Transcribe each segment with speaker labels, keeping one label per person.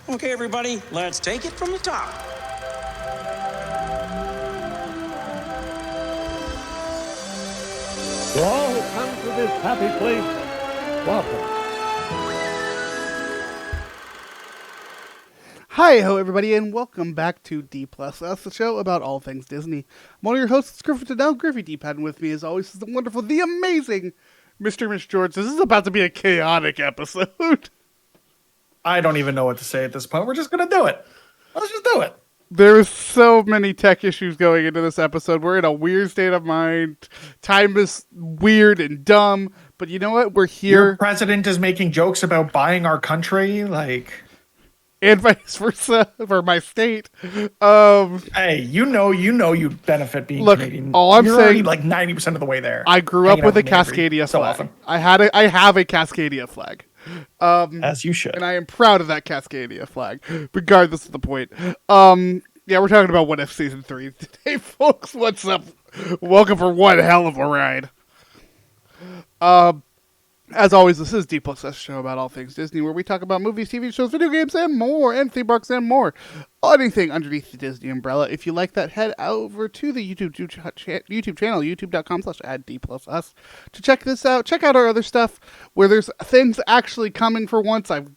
Speaker 1: Okay, everybody, let's take it from the top.
Speaker 2: To all who come to this happy place, welcome.
Speaker 3: Hi-ho, everybody, and welcome back to D Plus Us, the show about all things Disney. I'm one of your hosts, Griffin Tadell, Griffy D-Pad, and with me, as always, is the wonderful, the amazing Mr. Mitch George. This is about to be a chaotic episode.
Speaker 4: I don't even know what to say at this point. We're just going to do it. Let's just do it.
Speaker 3: There's so many tech issues going into this episode. We're in a weird state of mind. Time is weird and dumb, but you know what? We're here.
Speaker 4: Your president is making jokes about buying our country.
Speaker 3: And vice versa for my state.
Speaker 4: Hey, you benefit being
Speaker 3: Look,
Speaker 4: Canadian.
Speaker 3: all I'm
Speaker 4: You're
Speaker 3: saying,
Speaker 4: already like 90% of the way there.
Speaker 3: I grew up
Speaker 4: Hanging
Speaker 3: with
Speaker 4: out
Speaker 3: a
Speaker 4: me every
Speaker 3: Cascadia
Speaker 4: so
Speaker 3: flag.
Speaker 4: often.
Speaker 3: I have a Cascadia flag.
Speaker 4: As you should.
Speaker 3: And I am proud of that Cascadia flag, regardless of the point. Yeah, we're talking about What If Season 3 today, folks. What's up? Welcome for one hell of a ride. As always, this is D Plus S show about all things Disney, where we talk about movies, TV shows, video games, and more, and theme parks and more. Anything underneath the Disney umbrella. If you like that, head over to the YouTube channel, youtube.com/add_D+us, to check this out. Check out our other stuff, where there's things actually coming for once. I've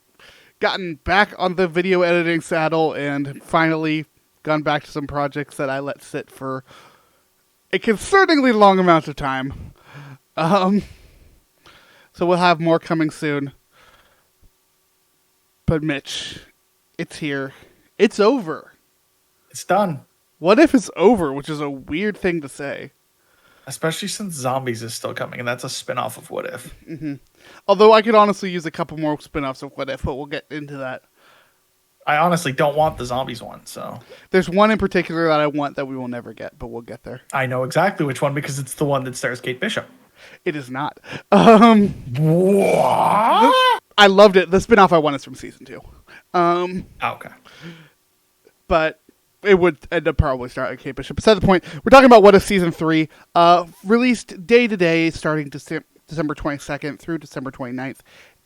Speaker 3: gotten back on the video editing saddle and finally gone back to some projects that I let sit for a concerningly long amount of time. So we'll have more coming soon. But Mitch, it's here. It's over.
Speaker 4: It's done.
Speaker 3: What if it's over, which is a weird thing to say.
Speaker 4: Especially since Zombies is still coming, and that's a spin-off of What If.
Speaker 3: Mm-hmm. Although I could honestly use a couple more spin-offs of What If, but we'll get into that.
Speaker 4: I honestly don't want the Zombies one, so...
Speaker 3: There's one in particular that I want that we will never get, but we'll get there.
Speaker 4: I know exactly which one, because it's the one that stars Kate Bishop.
Speaker 3: It is not.
Speaker 4: What?
Speaker 3: I loved it. The spin-off I want is from season 2.
Speaker 4: Okay.
Speaker 3: But it would end up probably starting Kate Bishop. Beside the point, we're talking about What If Season 3, released day to day, starting December 22nd through December 29th.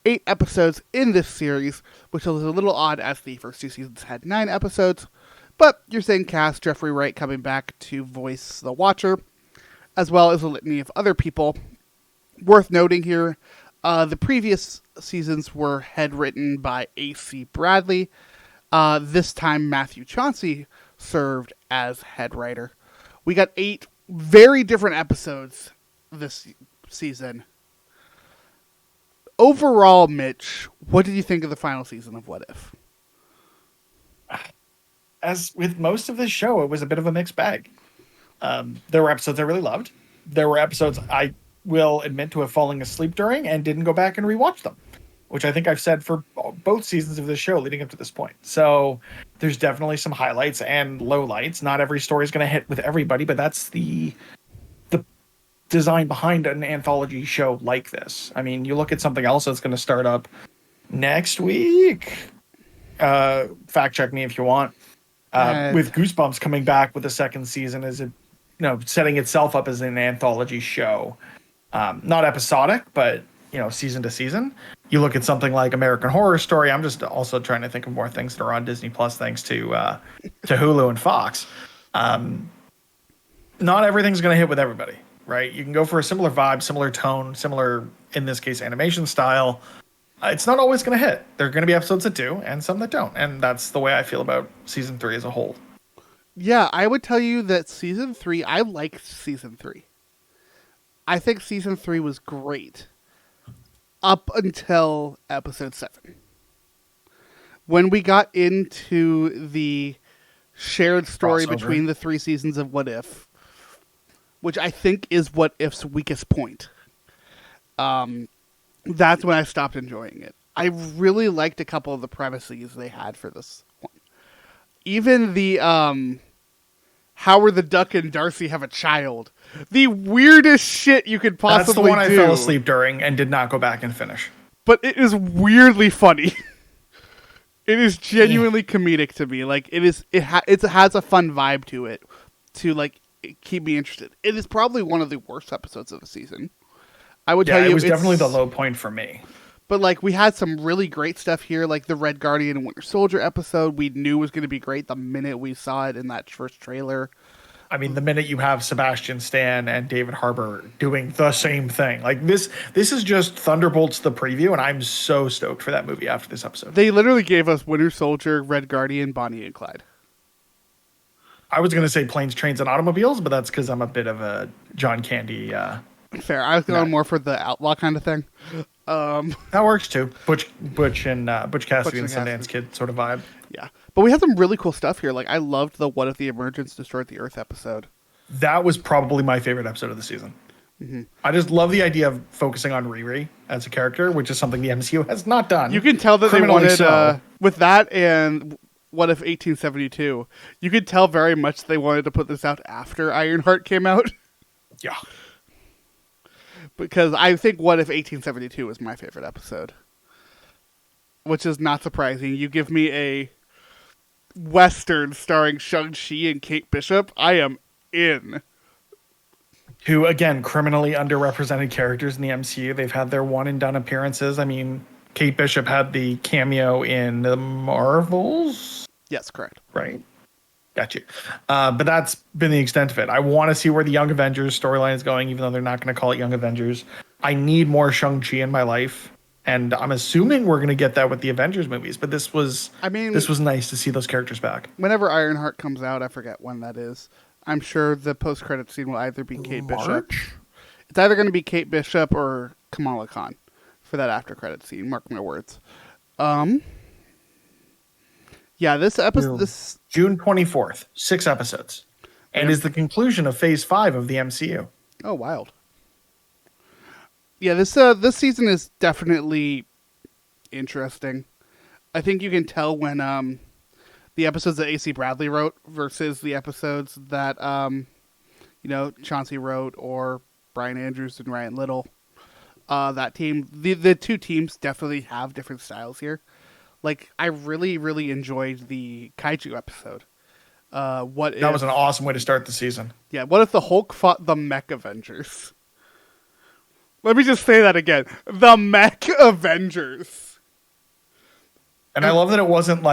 Speaker 3: 8 episodes in this series, which is a little odd as the first 2 seasons had 9 episodes. But your same cast, Jeffrey Wright coming back to voice the Watcher, as well as a litany of other people. Worth noting here, the previous seasons were head written by A.C. Bradley. This time, Matthew Chauncey served as head writer. We got 8 very different episodes this season. Overall, Mitch, what did you think of the final season of What If?
Speaker 4: As with most of this show, it was a bit of a mixed bag. There were episodes I really loved. There were episodes I will admit to have fallen asleep during and didn't go back and rewatch them, which I think I've said for both seasons of this show leading up to this point. So there's definitely some highlights and lowlights. Not every story is going to hit with everybody, but that's the design behind an anthology show like this. I mean, you look at something else that's going to start up next week. Fact check me if you want. With Goosebumps coming back with a second season, is it, setting itself up as an anthology show, not episodic, but season to season. You look at something like American Horror Story. I'm just also trying to think of more things that are on Disney Plus, thanks to Hulu and Fox. Not everything's going to hit with everybody, right? You can go for a similar vibe, similar tone, similar, in this case, animation style. It's not always going to hit. There are going to be episodes that do and some that don't. And that's the way I feel about season 3 as a whole.
Speaker 3: Yeah, I would tell you that season 3, I liked season 3. I think season 3 was great up until episode 7. When we got into the shared story between the 3 seasons of What If, which I think is What If's weakest point, that's when I stopped enjoying it. I really liked a couple of the premises they had for this one. Even the Howard the Duck and Darcy have a child. The weirdest shit you could possibly do.
Speaker 4: That's the one I fell asleep during and did not go back and finish.
Speaker 3: But it is weirdly funny. It is genuinely comedic to me. Like it has a fun vibe to it to like keep me interested. It is probably one of the worst episodes of the season. I would tell you
Speaker 4: it was definitely the low point for me.
Speaker 3: But like we had some really great stuff here, like the Red Guardian and Winter Soldier episode. We knew was going to be great the minute we saw it in that first trailer.
Speaker 4: I mean, the minute you have Sebastian Stan and David Harbour doing the same thing, like this is just Thunderbolts the preview, and I'm so stoked for that movie after this episode.
Speaker 3: They literally gave us Winter Soldier, Red Guardian, Bonnie and Clyde.
Speaker 4: I was going to say Planes, Trains, and Automobiles, but that's because I'm a bit of a John Candy.
Speaker 3: Fair. I was going more for the outlaw kind of thing.
Speaker 4: That works too. Butch Cassidy and
Speaker 3: and
Speaker 4: Sundance Kid sort of vibe.
Speaker 3: Yeah. But we had some really cool stuff here. Like I loved the What If the Emergence Destroyed the Earth episode.
Speaker 4: That was probably my favorite episode of the season. Mm-hmm. I just love the idea of focusing on Riri as a character, which is something the MCU has not done.
Speaker 3: You can tell that they wanted, with that and What If 1872, you could tell very much they wanted to put this out after Ironheart came out.
Speaker 4: Yeah.
Speaker 3: Because I think What If 1872 is my favorite episode. Which is not surprising. You give me a Western starring Shang-Chi and Kate Bishop, I am in.
Speaker 4: Who, again, criminally underrepresented characters in the MCU. They've had their one and done appearances. I mean, Kate Bishop had the cameo in the Marvels.
Speaker 3: Yes, correct.
Speaker 4: Right. Got you. But that's been the extent of it. I want to see where the Young Avengers storyline is going, even though they're not going to call it Young Avengers. I need more Shang-Chi in my life. And I'm assuming we're going to get that with the Avengers movies. But this was nice to see those characters back.
Speaker 3: Whenever Ironheart comes out, I forget when that is. I'm sure the post-credit scene will either be Kate Bishop. It's either going to be Kate Bishop or Kamala Khan for that after-credit scene. Mark my words. Yeah, this episode...
Speaker 4: June 24th. 6 episodes. And is the conclusion of Phase 5 of the MCU.
Speaker 3: Oh, wild. Yeah, this season is definitely interesting. I think you can tell when the episodes that AC Bradley wrote versus the episodes that Chauncey wrote or Brian Andrews and Ryan Little. That team, the two teams definitely have different styles here. Like I really, really enjoyed the Kaiju episode. That
Speaker 4: was an awesome way to start the season.
Speaker 3: Yeah, what if the Hulk fought the Mech Avengers? Let me just say that again. The Mech Avengers.
Speaker 4: And I love that it wasn't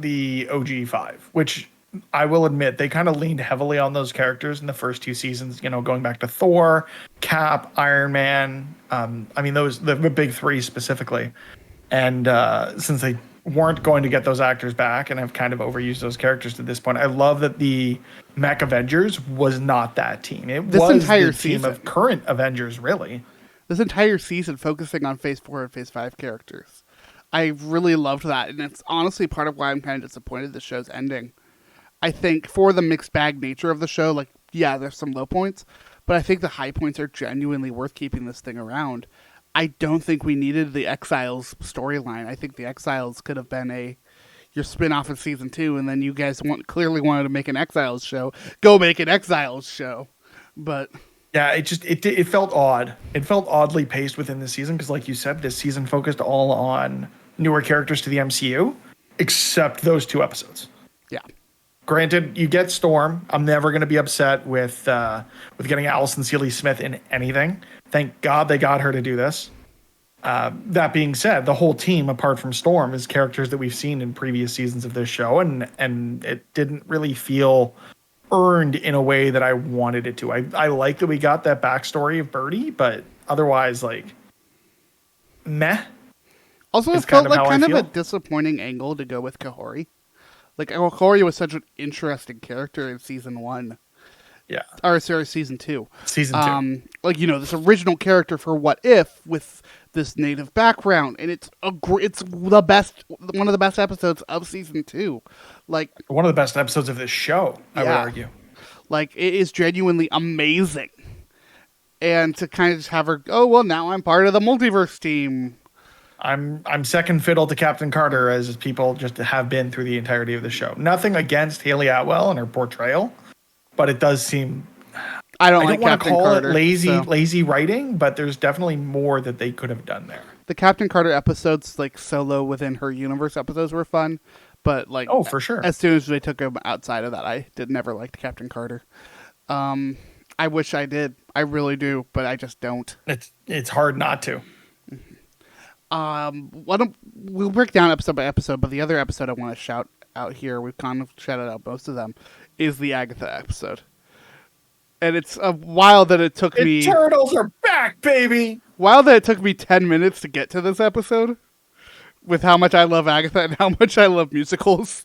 Speaker 4: the OG5, which I will admit they kind of leaned heavily on those characters in the first 2 seasons, going back to Thor, Cap, Iron Man. The big 3 specifically. And since they weren't going to get those actors back and have kind of overused those characters to this point, I love that the Mech Avengers was not that team. It was the team of current Avengers, really.
Speaker 3: This entire season focusing on Phase 4 and Phase 5 characters. I really loved that, and it's honestly part of why I'm kind of disappointed the show's ending. I think for the mixed bag nature of the show, there's some low points, but I think the high points are genuinely worth keeping this thing around. I don't think we needed the Exiles storyline. I think the Exiles could have been your spin-off of Season 2, and then you guys clearly wanted to make an Exiles show. Go make an Exiles show. But...
Speaker 4: yeah, it felt odd. It felt oddly paced within the season, because like you said, this season focused all on newer characters to the MCU, except those 2 episodes.
Speaker 3: Yeah.
Speaker 4: Granted, you get Storm. I'm never going to be upset with getting Allison Seeley Smith in anything. Thank God they got her to do this. That being said, the whole team, apart from Storm, is characters that we've seen in previous seasons of this show, and it didn't really feel earned in a way that I wanted it to. I like that we got that backstory of Birdie, but otherwise, meh.
Speaker 3: Also, it felt like kind of a disappointing angle to go with Kahori. Kahori was such an interesting character in Season 1.
Speaker 4: Yeah.
Speaker 3: Or, sorry, Season 2.
Speaker 4: Season 2.
Speaker 3: This original character for What If with this native background. And it's the best, one of the best episodes of Season 2.
Speaker 4: One of the best episodes of this show, I would argue.
Speaker 3: It is genuinely amazing. And to kind of just have her, now I'm part of the multiverse team.
Speaker 4: I'm second fiddle to Captain Carter, as people just have been through the entirety of the show. Nothing against Haley Atwell and her portrayal, but it does seem... I don't want to call it lazy writing, but there's definitely more that they could have done there.
Speaker 3: The Captain Carter episodes, solo within her universe episodes, were fun, but
Speaker 4: oh, for sure.
Speaker 3: As soon as they took him outside of that, I never liked Captain Carter. I wish I did. I really do, but I just don't.
Speaker 4: It's hard not to.
Speaker 3: We'll break down episode by episode, but the other episode I want to shout out here, we've kind of shouted out most of them, is the Agatha episode. And it's a while that it took me.
Speaker 4: Turtles are back, baby.
Speaker 3: While that it took me 10 minutes to get to this episode, with how much I love Agatha and how much I love musicals.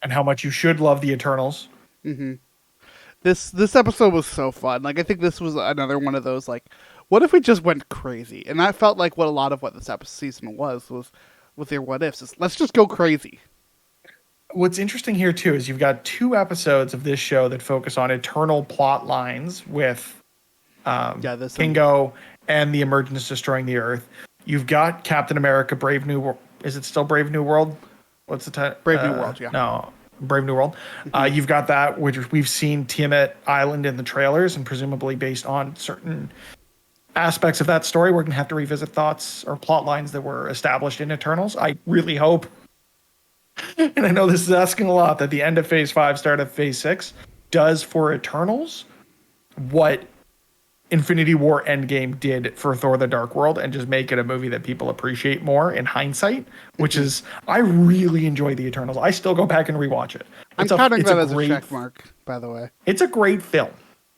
Speaker 4: And how much you should love the Eternals.
Speaker 3: This episode was so fun. Like, I think this was another one of those, like, what if we just went crazy? And that felt like what a lot of what this season was with their what ifs. Is, let's just go crazy.
Speaker 4: What's interesting here too is you've got 2 episodes of this show that focus on eternal plot lines with Kingo and the Emergence destroying the Earth. You've got Captain America: Brave New World. Is it still Brave New World? What's the title?
Speaker 3: Brave New World. Yeah.
Speaker 4: No, Brave New World. You've got that, which we've seen Tiamat Island in the trailers, and presumably based on certain aspects of that story, we're gonna have to revisit thoughts or plot lines that were established in Eternals. I really hope. And I know this is asking a lot, that the end of Phase 5, start of Phase 6 does for Eternals what Infinity War Endgame did for Thor: The Dark World, and just make it a movie that people appreciate more in hindsight, which is, I really enjoy the Eternals. I still go back and rewatch it.
Speaker 3: I'm counting that as a check mark, by the way.
Speaker 4: It's a great film.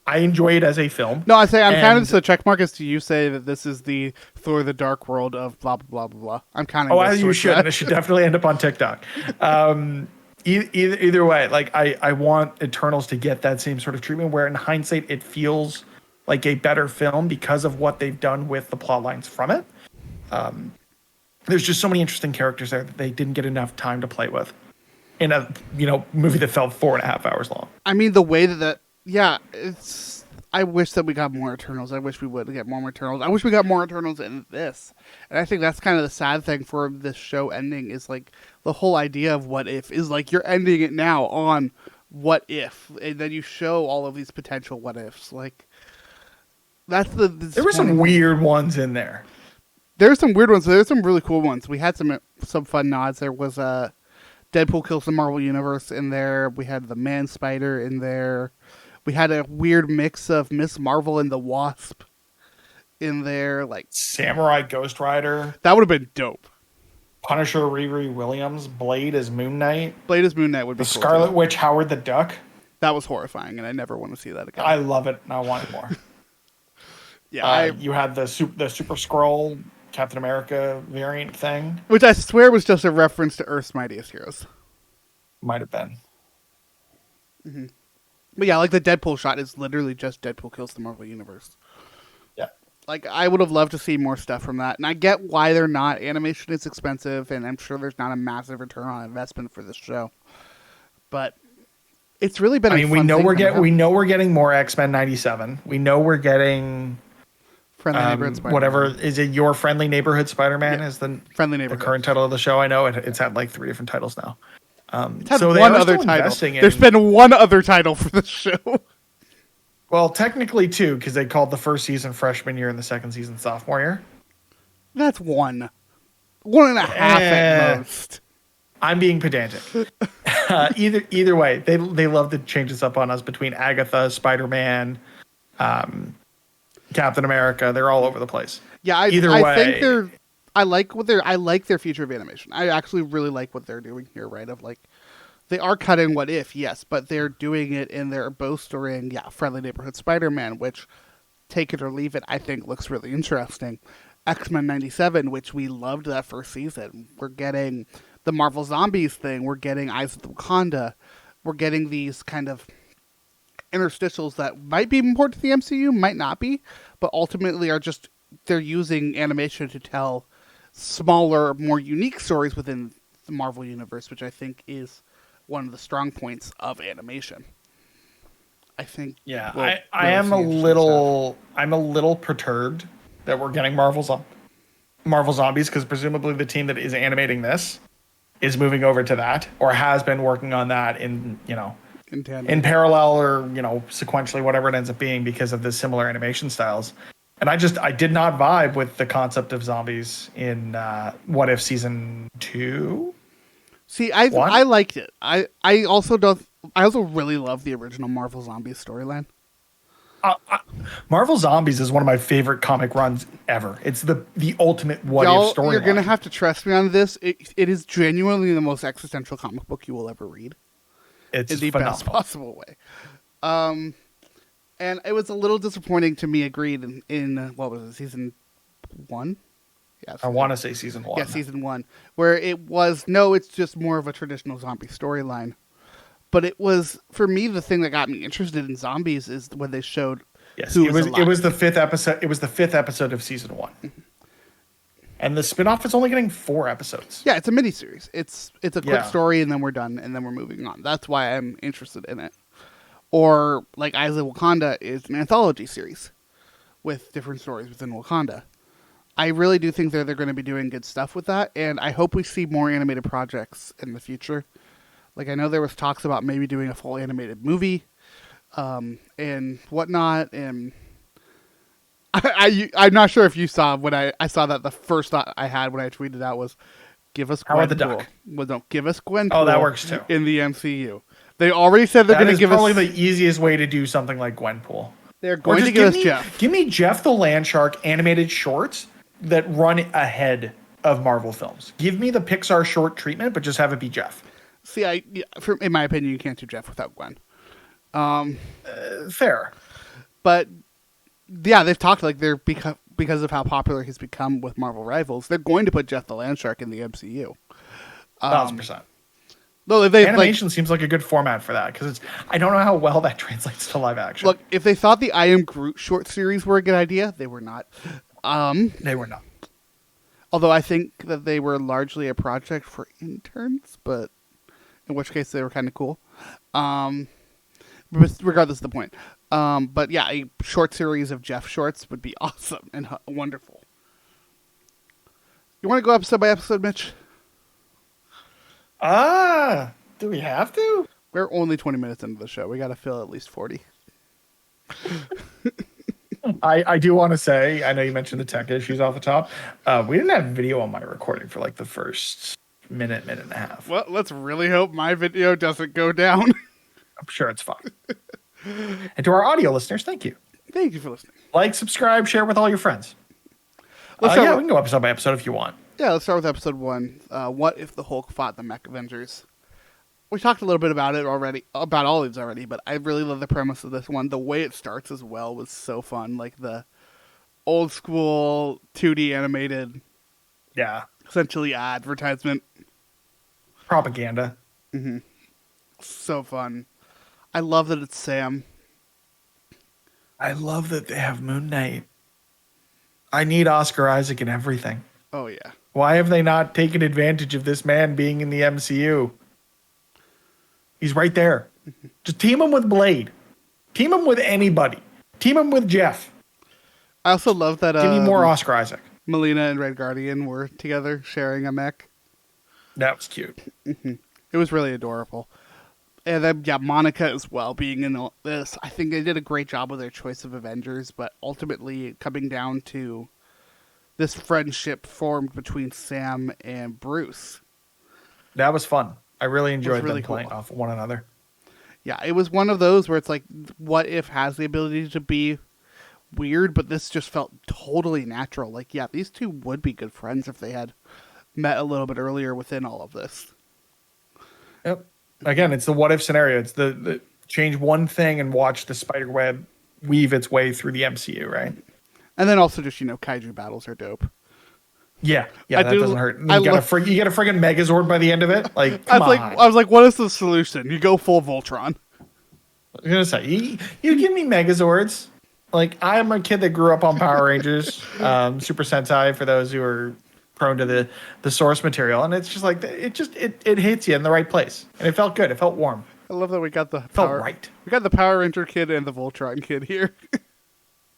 Speaker 4: I enjoy it as a film.
Speaker 3: No, I say I'm counting this as a check mark as to you say that this is the Thor: The Dark World of blah, blah, blah, blah, blah. I'm counting this.
Speaker 4: You should. And it should definitely end up on TikTok. Either way, like I want Eternals to get that same sort of treatment where in hindsight it feels like a better film because of what they've done with the plot lines from it. There's just so many interesting characters there that they didn't get enough time to play with in a movie that felt 4.5 hours long.
Speaker 3: I mean, the way that yeah, it's. I wish that we got more Eternals. I wish we would get more Eternals. I wish we got more Eternals in this. And I think that's kind of the sad thing for this show ending is like the whole idea of what if is like you're ending it now on what if, and then you show all of these potential what ifs. Like that's
Speaker 4: there were some weird ones in there.
Speaker 3: There's some weird ones. There's some really cool ones. We had some fun nods. There was Deadpool kills the Marvel Universe in there. We had the Man Spider in there. We had a weird mix of Miss Marvel and the Wasp in there, like
Speaker 4: Samurai Ghost Rider.
Speaker 3: That would have been dope.
Speaker 4: Punisher Riri Williams, Blade as Moon Knight.
Speaker 3: Blade as Moon Knight would be
Speaker 4: the
Speaker 3: cool
Speaker 4: Scarlet
Speaker 3: too.
Speaker 4: Witch Howard the Duck.
Speaker 3: That was horrifying, and I never want to see that again.
Speaker 4: I love it, and I want it more.
Speaker 3: Yeah,
Speaker 4: you had the Super Skrull Captain America variant thing,
Speaker 3: which I swear was just a reference to Earth's Mightiest Heroes.
Speaker 4: Might have been.
Speaker 3: Mm-hmm. But yeah, like the Deadpool shot is literally just Deadpool kills the Marvel Universe.
Speaker 4: Yeah.
Speaker 3: Like, I would have loved to see more stuff from that. And I get why they're not. Animation is expensive, and I'm sure there's not a massive return on investment for this show. But it's really been
Speaker 4: we know we're getting more X-Men 97. We know we're getting
Speaker 3: Friendly Neighborhood Spider-Man.
Speaker 4: Whatever. Is it Your Friendly Neighborhood Spider-Man is the
Speaker 3: Friendly Neighborhood.
Speaker 4: The current title of the show. I know it's had like 3 different titles now.
Speaker 3: It's had one other title. There's been one other title for the show.
Speaker 4: Well, technically 2, because they called the first season freshman year and the second season sophomore year.
Speaker 3: That's 1. 1.5 at most.
Speaker 4: I'm being pedantic. Either way, they love to change this up on us between Agatha, Spider-Man, Captain America. They're all over the place.
Speaker 3: Yeah, I think they're. I like their future of animation. I actually really like what they're doing here, right? Of like, they are cutting what if, yes, but they're doing it in their bolstering, Friendly Neighborhood Spider-Man, which, take it or leave it, I think looks really interesting. X-Men 97, which we loved that first season. We're getting the Marvel Zombies thing. We're getting Eyes of Wakanda. We're getting these kind of interstitials that might be important to the MCU, might not be, but ultimately are just, they're using animation to tell smaller, more unique stories within the Marvel Universe, which I think is one of the strong points of animation. I think.
Speaker 4: Yeah, I'm a little perturbed that we're getting Marvel Zombies, because presumably the team that is animating this is moving over to that, or has been working on that in parallel, or sequentially, whatever it ends up being, because of the similar animation styles. And I did not vibe with the concept of zombies in What If Season 2.
Speaker 3: See, I liked it. I also really love the original Marvel Zombies storyline.
Speaker 4: Marvel Zombies is one of my favorite comic runs ever. It's the ultimate what
Speaker 3: Y'all,
Speaker 4: if story.
Speaker 3: you're gonna have to trust me on this. It is genuinely the most existential comic book you will ever read
Speaker 4: It's
Speaker 3: in the
Speaker 4: phenomenal.
Speaker 3: best possible way. And it was a little disappointing to me. Agreed in what was it, season 1? Yeah,
Speaker 4: I want to say season 1.
Speaker 3: Yeah, season 1, where it was it's just more of a traditional zombie storyline. But it was, for me, the thing that got me interested in zombies is when they showed
Speaker 4: Yes,
Speaker 3: who
Speaker 4: it was.
Speaker 3: alive.
Speaker 4: It was the 5th episode. It was the 5th episode of season 1, and the spinoff is only getting 4 episodes.
Speaker 3: Yeah, it's a miniseries. It's a quick
Speaker 4: Yeah.
Speaker 3: story, and then we're done, and then we're moving on. That's why I'm interested in it. Or like Eyes of Wakanda is an anthology series with different stories within Wakanda. I really do think they're going to be doing good stuff with that, and I hope we see more animated projects in the future. Like I know there was talks about maybe doing a full animated movie, and whatnot, and I'm not sure if you saw when I saw that the first thought I had when I tweeted out was, "Give us
Speaker 4: Howard the
Speaker 3: Gwenpool."
Speaker 4: Duck.
Speaker 3: Well, no, give us Gwenpool.
Speaker 4: Oh, that works too.
Speaker 3: In the MCU, they already said they're
Speaker 4: That
Speaker 3: going to
Speaker 4: is
Speaker 3: give
Speaker 4: probably
Speaker 3: us.
Speaker 4: the easiest way to do something like Gwenpool.
Speaker 3: They're
Speaker 4: Or
Speaker 3: going to
Speaker 4: just
Speaker 3: give us
Speaker 4: me,
Speaker 3: Jeff.
Speaker 4: Give me Jeff the Land Shark animated shorts that run ahead of Marvel films. Give me the Pixar short treatment, but just have it be Jeff.
Speaker 3: See, in my opinion, you can't do Jeff without Gwen.
Speaker 4: Fair.
Speaker 3: But yeah, they've talked like they're because of how popular he's become with Marvel Rivals. They're going to put Jeff the Landshark in the MCU.
Speaker 4: 1,000%.
Speaker 3: No, they like
Speaker 4: Animation seems like a good format for that because I don't know how well that translates to live action.
Speaker 3: look. If they thought the I Am Groot short series were a good idea, they were not.
Speaker 4: They were not.
Speaker 3: Although I think that they were largely a project for interns, but in which case they were kind of cool. But regardless of the point. But yeah, a short series of Jeff shorts would be awesome and wonderful. You want to go episode by episode, Mitch?
Speaker 4: Do we have to?
Speaker 3: We're only 20 minutes into the show. We got to fill at least 40.
Speaker 4: I do want to say, I know you mentioned the tech issues off the top. We didn't have video on my recording for like the first minute and a half.
Speaker 3: Well, let's really hope my video doesn't go down.
Speaker 4: I'm sure it's fine. And to our audio listeners, thank you.
Speaker 3: Thank you for listening.
Speaker 4: Like, subscribe, share with all your friends.
Speaker 3: Let's start
Speaker 4: We
Speaker 3: with-
Speaker 4: can go episode by episode if you want.
Speaker 3: Yeah, let's start with episode 1. What if the Hulk fought the Mech Avengers? We talked a little bit about it already, about all these already, but I really love the premise of this one. The way it starts as well was so fun. Like the old school 2D animated,
Speaker 4: Yeah.
Speaker 3: essentially advertisement.
Speaker 4: Propaganda.
Speaker 3: So fun. I love that it's Sam.
Speaker 4: I love that they have Moon Knight. I need Oscar Isaac in everything.
Speaker 3: Oh, yeah.
Speaker 4: Why have they not taken advantage of this man being in the MCU? He's right there. Just team him with Blade. Team him with anybody. Team him with Jeff.
Speaker 3: I also love that
Speaker 4: Give me more Oscar Isaac.
Speaker 3: Melina and Red Guardian were together sharing a mech.
Speaker 4: That was cute.
Speaker 3: It was really adorable. And then, yeah, Monica as well being in all this. I think they did a great job with their choice of Avengers, but ultimately coming down to this friendship formed between Sam and Bruce.
Speaker 4: That was fun. I really enjoyed
Speaker 3: really
Speaker 4: them playing
Speaker 3: cool.
Speaker 4: off one another.
Speaker 3: Yeah, it was one of those where it's like, What If has the ability to be weird, but this just felt totally natural. Like, yeah, these two would be good friends if they had met a little bit earlier within all of this.
Speaker 4: Yep. Again, it's the what if scenario. It's the change one thing and watch the spider web weave its way through the MCU, right?
Speaker 3: And then also just, kaiju battles are dope.
Speaker 4: Yeah,
Speaker 3: I
Speaker 4: that
Speaker 3: do-
Speaker 4: doesn't hurt.
Speaker 3: I
Speaker 4: You get
Speaker 3: love-
Speaker 4: a friggin' Megazord by the end of it. Like,
Speaker 3: I
Speaker 4: come
Speaker 3: was
Speaker 4: on.
Speaker 3: like, what is the solution? You go full Voltron.
Speaker 4: I was gonna say you give me Megazords. Like, I'm a kid that grew up on Power Rangers, Super Sentai for those who are prone to the source material, and it's just like it hits you in the right place, and it felt good. It felt warm.
Speaker 3: I love that we got the
Speaker 4: Felt
Speaker 3: Power,
Speaker 4: right.
Speaker 3: We got the Power Ranger kid and the Voltron kid here.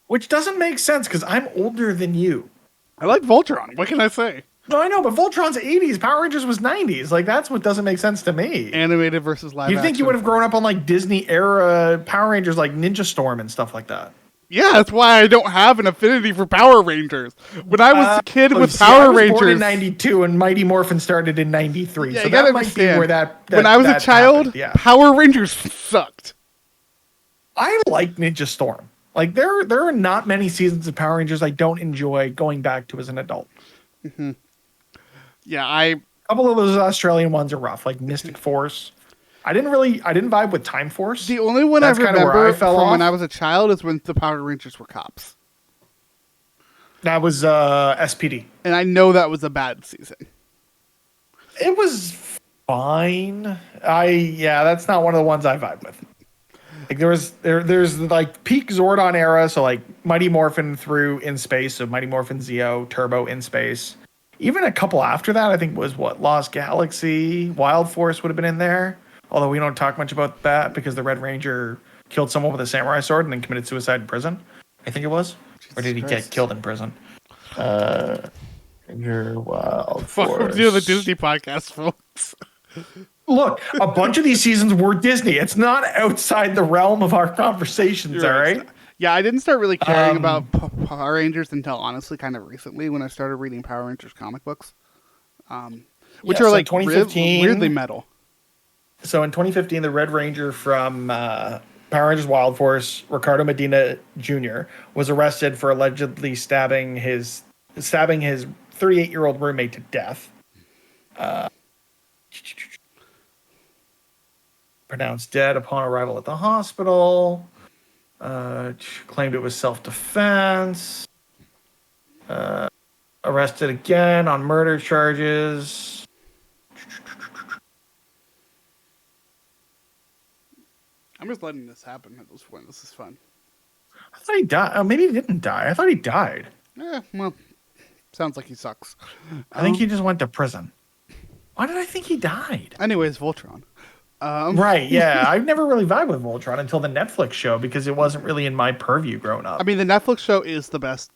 Speaker 4: Which doesn't make sense because I'm older than you.
Speaker 3: I like Voltron. What can I say?
Speaker 4: No, I know, but Voltron's 80s. Power Rangers was 90s. Like, that's what doesn't make sense to me.
Speaker 3: Animated versus live
Speaker 4: You'd think you
Speaker 3: action.
Speaker 4: would have grown up on, like, Disney-era Power Rangers, like Ninja Storm and stuff like that.
Speaker 3: Yeah, that's why I don't have an affinity for Power Rangers. When I was a kid with
Speaker 4: See, I
Speaker 3: Power
Speaker 4: was
Speaker 3: Rangers,
Speaker 4: born in 92, and Mighty Morphin started in 93.
Speaker 3: yeah,
Speaker 4: So
Speaker 3: you gotta
Speaker 4: that might be
Speaker 3: understand.
Speaker 4: where that
Speaker 3: when I was a
Speaker 4: that
Speaker 3: child,
Speaker 4: happened, yeah.
Speaker 3: Power Rangers sucked.
Speaker 4: I like Ninja Storm. Like there are not many seasons of Power Rangers I don't enjoy going back to as an adult.
Speaker 3: Yeah, I
Speaker 4: A couple of those Australian ones are rough, like Mystic Force. I didn't vibe with Time Force.
Speaker 3: the only one
Speaker 4: That's
Speaker 3: I
Speaker 4: kinda where
Speaker 3: remember
Speaker 4: I fell
Speaker 3: from when
Speaker 4: off.
Speaker 3: I was a child is when the Power Rangers were cops,
Speaker 4: That was SPD.
Speaker 3: and I know that was a bad season.
Speaker 4: It was fine. That's not one of the ones I vibe with. Like there's like peak Zordon era, so like Mighty Morphin through In Space, so Mighty Morphin Zeo, Turbo In Space. Even a couple after that, I think was what Lost Galaxy, Wild Force would have been in there. Although we don't talk much about that because the Red Ranger killed someone with a samurai sword and then committed suicide in prison. I think it was, or did he get
Speaker 3: Christ.
Speaker 4: killed in prison? Ranger Wild
Speaker 3: Fuck,
Speaker 4: Force.
Speaker 3: we're doing the Disney podcast, folks.
Speaker 4: Look, a bunch of these seasons were Disney. It's not outside the realm of our conversations,
Speaker 3: You're
Speaker 4: all
Speaker 3: right.
Speaker 4: right?
Speaker 3: Yeah, I didn't start really caring about Power Rangers until honestly kind of recently when I started reading Power Rangers comic books, which
Speaker 4: Yeah,
Speaker 3: are
Speaker 4: so
Speaker 3: like
Speaker 4: 2015
Speaker 3: weirdly metal.
Speaker 4: So in 2015, the Red Ranger from Power Rangers Wild Force, Ricardo Medina Jr., was arrested for allegedly stabbing his 38-year-old roommate to death. Pronounced dead upon arrival at the hospital. Claimed it was self-defense. Arrested again on murder charges.
Speaker 3: I'm just letting this happen at this point. This is fun.
Speaker 4: I thought he died. Oh, maybe he didn't die. I thought he died.
Speaker 3: Well, sounds like he sucks.
Speaker 4: I think he just went to prison. Why did I think he died?
Speaker 3: Anyways, Voltron.
Speaker 4: Right, yeah. I've never really vibed with Voltron until the Netflix show because it wasn't really in my purview growing up.
Speaker 3: I mean, the Netflix show is the best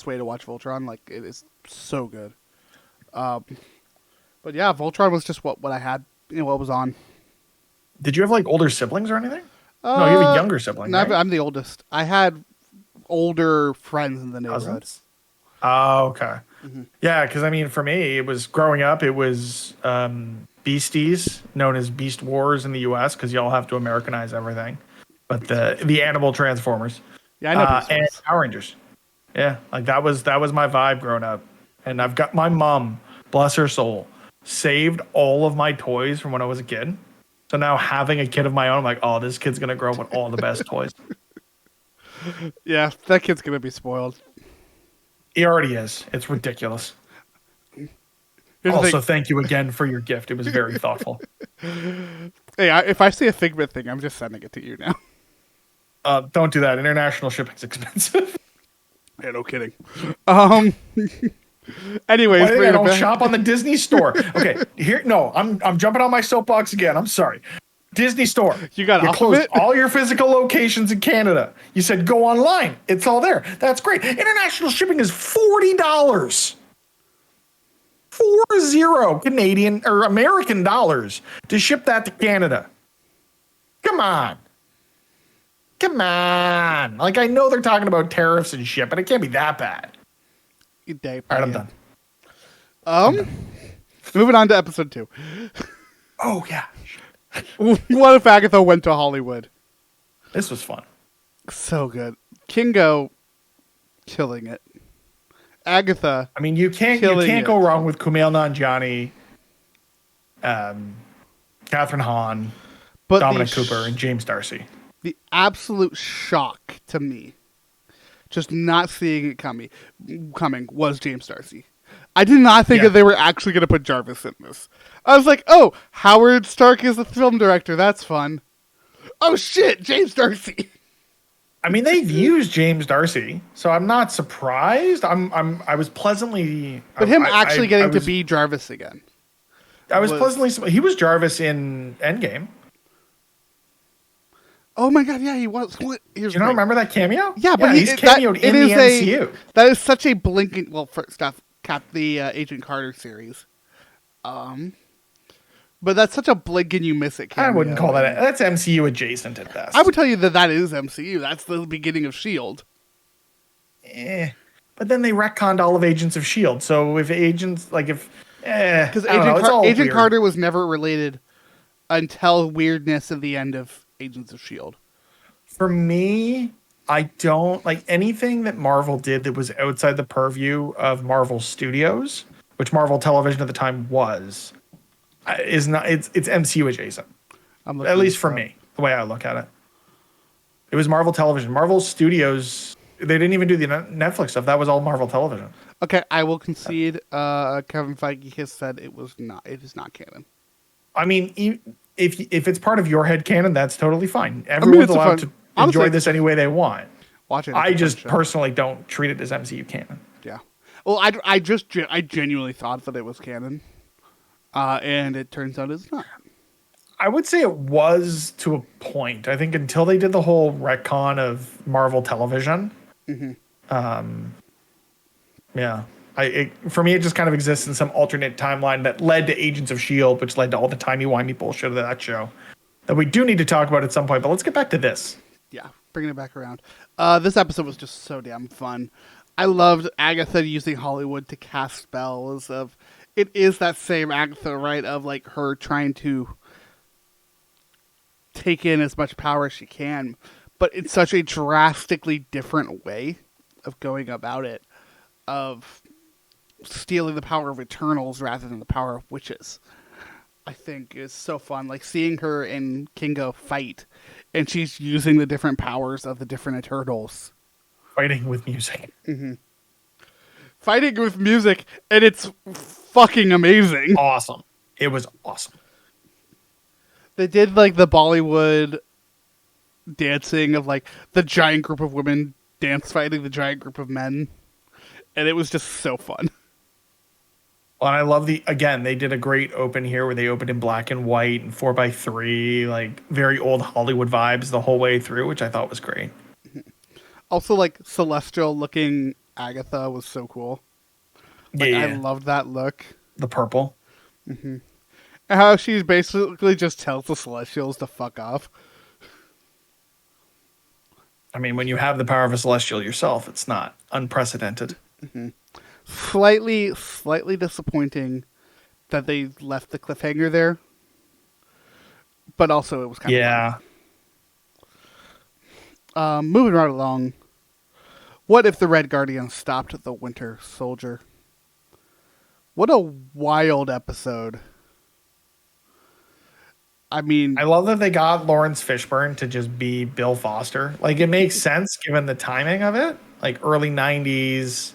Speaker 3: way to watch Voltron. Like, it is so good. But yeah, Voltron was just what I had, what was on.
Speaker 4: Did you have like older siblings or anything? No, you have a younger sibling.
Speaker 3: No,
Speaker 4: right?
Speaker 3: I'm the oldest. I had older friends in the neighborhood.
Speaker 4: Cousins? Oh, okay. Yeah, because I mean, for me, it was growing up. It was Beasties, known as Beast Wars in the U.S., because y'all have to Americanize everything. But the animal Transformers,
Speaker 3: Yeah, I know. Beast
Speaker 4: and
Speaker 3: Wars.
Speaker 4: Power Rangers. Yeah, like that was my vibe growing up. And I've got my mom, bless her soul, saved all of my toys from when I was a kid. So now having a kid of my own, I'm like, oh, this kid's gonna grow up with all the best toys.
Speaker 3: Yeah, that kid's gonna be spoiled.
Speaker 4: He already is. It's ridiculous.
Speaker 3: Here's the
Speaker 4: Also,
Speaker 3: thing.
Speaker 4: thank you again for your gift. It was very thoughtful.
Speaker 3: Hey, if I see a Figment thing, I'm just sending it to you now.
Speaker 4: Don't do that. International shipping's expensive.
Speaker 3: Yeah, no kidding. Anyways,
Speaker 4: Why do you think I
Speaker 3: bring it
Speaker 4: don't
Speaker 3: back.
Speaker 4: shop on the Disney store? Okay, here. No, I'm jumping on my soapbox again. I'm sorry. Disney store.
Speaker 3: You got off of
Speaker 4: closed
Speaker 3: it?
Speaker 4: all your physical locations in Canada. You said go online. It's all there. That's great. International shipping is $40. 40 Canadian or American dollars to ship that to Canada. Come on. Come on. Like, I know they're talking about tariffs and shit, but it can't be that bad.
Speaker 3: You day,
Speaker 4: All right, I'm done.
Speaker 3: Moving on to episode 2.
Speaker 4: Oh, yeah.
Speaker 3: What if Agatha went to Hollywood?
Speaker 4: This was fun.
Speaker 3: So good. Kingo killing it. Agatha.
Speaker 4: I mean, you can't
Speaker 3: Killing it.
Speaker 4: go wrong with Kumail Nanjiani, Catherine Hahn,
Speaker 3: But
Speaker 4: Dominic
Speaker 3: the
Speaker 4: Cooper, and James Darcy.
Speaker 3: the absolute shock to me, just not seeing it coming was James Darcy. I did not think
Speaker 4: Yeah.
Speaker 3: that they were actually going to put Jarvis in this. I was like, oh, Howard Stark is the film director. That's fun. Oh, shit, James Darcy.
Speaker 4: I mean, they've used James Darcy, so I'm not surprised. I was pleasantly,
Speaker 3: But him
Speaker 4: I-
Speaker 3: actually
Speaker 4: I
Speaker 3: getting
Speaker 4: was-
Speaker 3: to be Jarvis again.
Speaker 4: I was
Speaker 3: was-
Speaker 4: pleasantly. He was Jarvis in Endgame.
Speaker 3: Oh my god, yeah, he was. What? Here's
Speaker 4: You
Speaker 3: the
Speaker 4: don't
Speaker 3: thing.
Speaker 4: remember that cameo?
Speaker 3: Yeah, but
Speaker 4: he's cameoed in the MCU.
Speaker 3: That is such a blinking. Well, first off, the Agent Carter series. But that's such a blink and you miss it cameo.
Speaker 4: I wouldn't call that. That's MCU adjacent at best.
Speaker 3: I would tell you that is MCU. That's the beginning of Shield.
Speaker 4: But then they retconned all of Agents of Shield. So if agents
Speaker 3: Because
Speaker 4: because
Speaker 3: Agent Carter was never related until weirdness at the end of Agents of Shield.
Speaker 4: For me, I don't like anything that Marvel did that was outside the purview of Marvel Studios, which Marvel Television at the time was, is not. It's MCU adjacent,
Speaker 3: I'm
Speaker 4: at least for
Speaker 3: this up.
Speaker 4: me. The way I look at it, it was Marvel Television. Marvel Studios. They didn't even do the Netflix stuff. That was all Marvel Television.
Speaker 3: Okay, I will concede. Kevin Feige has said it was not. It is not canon.
Speaker 4: I mean, if it's part of your head canon, that's totally fine. Everyone's
Speaker 3: it's a
Speaker 4: allowed
Speaker 3: fun-
Speaker 4: to
Speaker 3: honestly,
Speaker 4: enjoy this any way they want.
Speaker 3: Watch it.
Speaker 4: I just personally don't treat it as MCU canon.
Speaker 3: Yeah. Well, I genuinely thought that it was canon, and it turns out it's not.
Speaker 4: I would say it was to a point. I think until they did the whole retcon of Marvel Television. Yeah. For me, it just kind of exists in some alternate timeline that led to Agents of S.H.I.E.L.D., which led to all the timey-wimey bullshit of that show that we do need to talk about at some point. But let's get back to this.
Speaker 3: Yeah, bringing it back around. This episode was just so damn fun. I loved Agatha using Hollywood to cast spells. It is that same Agatha, right? Of like her trying to take in as much power as she can, but in such a drastically different way of going about it, of stealing the power of Eternals rather than the power of witches. I think is so fun. Like seeing her and Kingo fight, and she's using the different powers of the different Eternals.
Speaker 4: Fighting with music.
Speaker 3: Fighting with music, and it's fucking amazing.
Speaker 4: Awesome. It was awesome.
Speaker 3: They did like the Bollywood dancing of like the giant group of women dance fighting the giant group of men, and it was just so fun.
Speaker 4: Well, and I love they did a great open here where they opened in black and white and 4:3, like very old Hollywood vibes the whole way through, which I thought was great.
Speaker 3: Also, like celestial looking Agatha was so cool. Like,
Speaker 4: Yeah.
Speaker 3: I loved that look.
Speaker 4: The purple.
Speaker 3: How she basically just tells the Celestials to fuck off.
Speaker 4: I mean, when you have the power of a celestial yourself, it's not unprecedented.
Speaker 3: Slightly disappointing that they left the cliffhanger there. But also it was kind of
Speaker 4: Yeah.
Speaker 3: fun. Moving right along. What if the Red Guardian stopped the Winter Soldier? What a wild episode. I mean,
Speaker 4: I love that they got Lawrence Fishburne to just be Bill Foster. Like, it makes sense given the timing of it. Like, early 90s.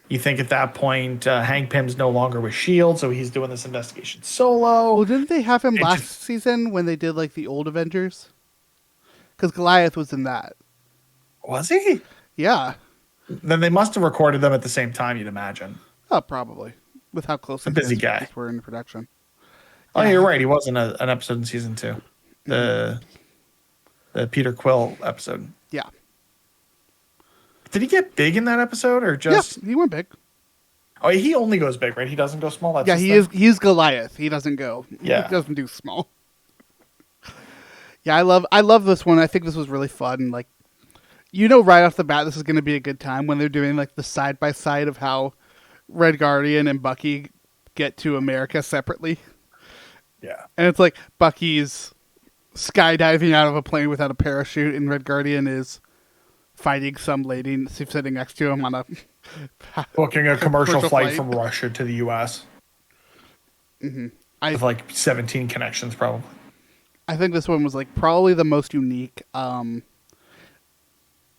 Speaker 4: You think at that point, Hank Pym's no longer with S.H.I.E.L.D., so he's doing this investigation solo.
Speaker 3: well, didn't they have him
Speaker 4: It
Speaker 3: last
Speaker 4: just-
Speaker 3: season when they did like the old Avengers? Because Goliath was in that.
Speaker 4: Was he?
Speaker 3: Yeah.
Speaker 4: Then they must have recorded them at the same time, you'd imagine.
Speaker 3: Oh, probably. With how close
Speaker 4: A busy guy.
Speaker 3: were in production.
Speaker 4: Oh, you're right. He was in an episode in season 2. The Peter Quill episode.
Speaker 3: Yeah.
Speaker 4: Did he get big in that episode or just?
Speaker 3: Yeah, he went big.
Speaker 4: Oh, he only goes big, right? He doesn't go small. That's
Speaker 3: Yeah,
Speaker 4: his thing?
Speaker 3: he's Goliath. He doesn't go.
Speaker 4: Yeah.
Speaker 3: He doesn't do small. Yeah, I love this one. I think this was really fun. Like, right off the bat, this is going to be a good time when they're doing like the side by side of how Red Guardian and Bucky get to America separately.
Speaker 4: Yeah.
Speaker 3: And it's like Bucky's skydiving out of a plane without a parachute, and Red Guardian is fighting some lady sitting next to him on a
Speaker 4: Booking a commercial
Speaker 3: Commercial
Speaker 4: flight
Speaker 3: flight.
Speaker 4: from Russia to the U.S.
Speaker 3: I
Speaker 4: with like 17 connections, probably.
Speaker 3: I think this one was like probably the most unique. I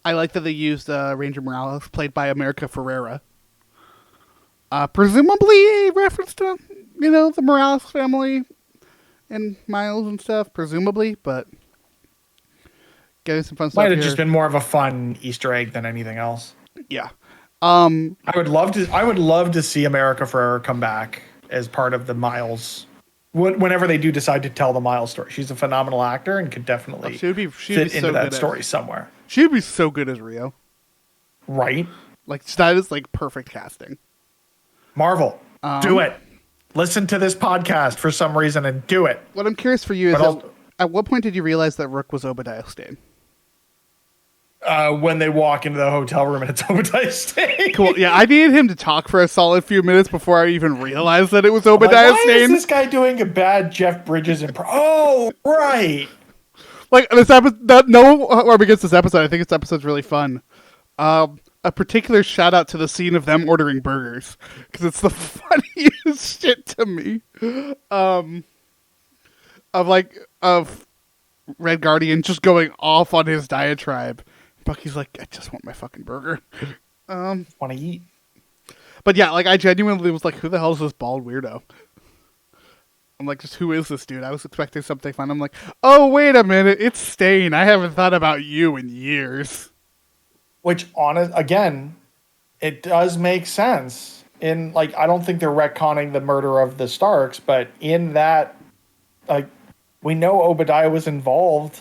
Speaker 3: like that they used Ranger Morales, played by America Ferrera. Presumably a reference to, the Morales family and Miles and stuff, presumably, but getting some fun stuff
Speaker 4: Might have
Speaker 3: here.
Speaker 4: just been more of a fun Easter egg than anything else.
Speaker 3: Yeah.
Speaker 4: I would love to see America Ferrera come back as part of the Miles. Whenever they do decide to tell the Miles story, she's a phenomenal actor and could definitely
Speaker 3: she'd be
Speaker 4: fit
Speaker 3: so
Speaker 4: into that
Speaker 3: good
Speaker 4: story somewhere.
Speaker 3: She'd be so good as Rio.
Speaker 4: Right?
Speaker 3: Like, that is like perfect casting.
Speaker 4: Marvel, do it. Listen to this podcast for some reason and do it.
Speaker 3: What I'm curious for you is,
Speaker 4: But I'll-
Speaker 3: at what point did you realize that Rook was Obadiah Stane?
Speaker 4: When they walk into the hotel room and it's Obadiah Stane.
Speaker 3: Cool. Yeah, I needed him to talk for a solid few minutes before I even realized that it was
Speaker 4: Like,
Speaker 3: Obadiah
Speaker 4: why is
Speaker 3: Stane.
Speaker 4: this guy doing a bad Jeff Bridges impression? Oh, right.
Speaker 3: Like this episode, no harm against this episode. I think this episode's really fun. A particular shout out to the scene of them ordering burgers because it's the funniest shit to me. Of Red Guardian just going off on his diatribe. Bucky's like, I just want my fucking burger.
Speaker 4: Want to eat?
Speaker 3: But yeah, like I genuinely was like, who the hell is this bald weirdo? I'm like, just who is this dude? I was expecting something fun. I'm like, oh wait a minute, it's Stain. I haven't thought about you in years.
Speaker 4: Which, again, it does make sense. In like, I don't think they're retconning the murder of the Starks, but in that, like, we know Obadiah was involved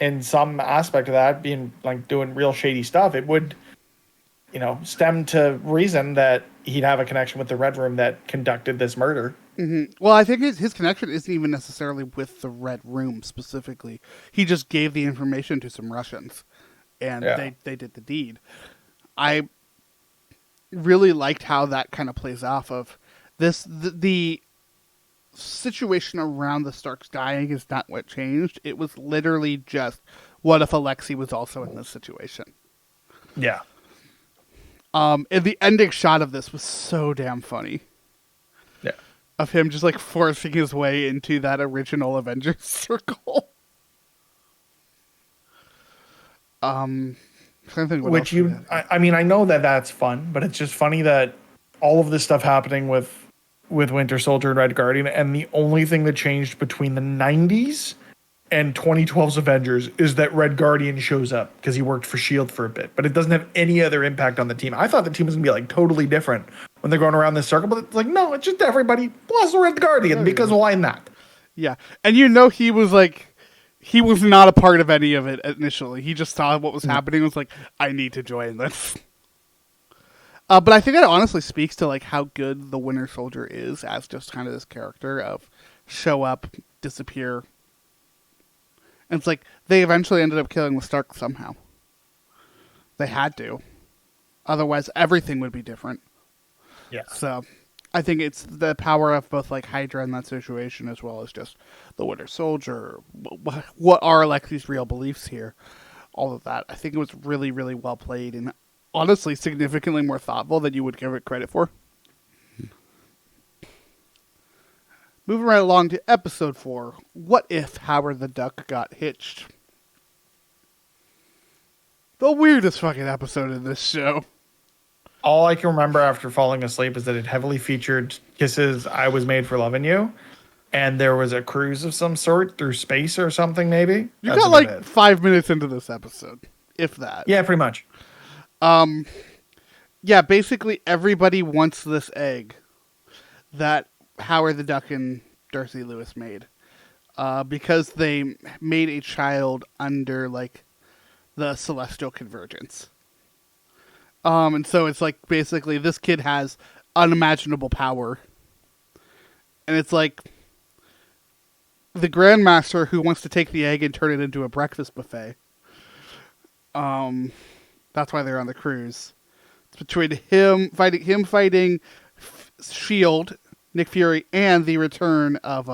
Speaker 4: in some aspect of that, being like doing real shady stuff. It would, stem to reason that he'd have a connection with the Red Room that conducted this murder.
Speaker 3: Mm-hmm. Well, I think his connection isn't even necessarily with the Red Room specifically. He just gave the information to some Russians, and they did the deed. I really liked how that kind of plays off of this. The situation around the Starks dying is not what changed. It was literally just, what if Alexei was also in this situation?
Speaker 4: Yeah.
Speaker 3: And the ending shot of this was so damn funny.
Speaker 4: Yeah.
Speaker 3: Of him just like forcing his way into that original Avengers circle. Trying to think what else
Speaker 4: I mean, I know that that's fun, but it's just funny that all of this stuff happening with Winter Soldier and Red Guardian, and the only thing that changed between the 90s and 2012's Avengers is that Red Guardian shows up because he worked for S.H.I.E.L.D. for a bit, but it doesn't have any other impact on the team. I thought the team was going to be like totally different when they're going around this circle, but it's like, no, it's just everybody plus Red Guardian because why not?
Speaker 3: Yeah. And he was like, he was not a part of any of it initially. He just saw what was happening and was like, I need to join this. But I think that honestly speaks to like how good the Winter Soldier is as just kind of this character of show up, disappear. And it's like they eventually ended up killing the Stark somehow. They had to. Otherwise, everything would be different.
Speaker 4: Yeah.
Speaker 3: So I think it's the power of both like Hydra in that situation as well as just the Winter Soldier. What are Alexei's real beliefs here? All of that. I think it was really, really well played and honestly significantly more thoughtful than you would give it credit for. Moving right along to episode 4. What if Howard the Duck got hitched? The weirdest fucking episode in this show.
Speaker 4: All I can remember after falling asleep is that it heavily featured Kiss's I Was Made for Loving You. And there was a cruise of some sort through space or something, maybe.
Speaker 3: You got like 5 minutes into this episode, if that.
Speaker 4: Yeah, pretty much.
Speaker 3: Yeah, basically everybody wants this egg that Howard the Duck and Darcy Lewis made. Because they made a child under, like, the Celestial Convergence. And so it's like, basically, this kid has unimaginable power. And it's like, the Grandmaster who wants to take the egg and turn it into a breakfast buffet. That's why they're on the cruise. It's between him fighting S.H.I.E.L.D., Nick Fury, and the return of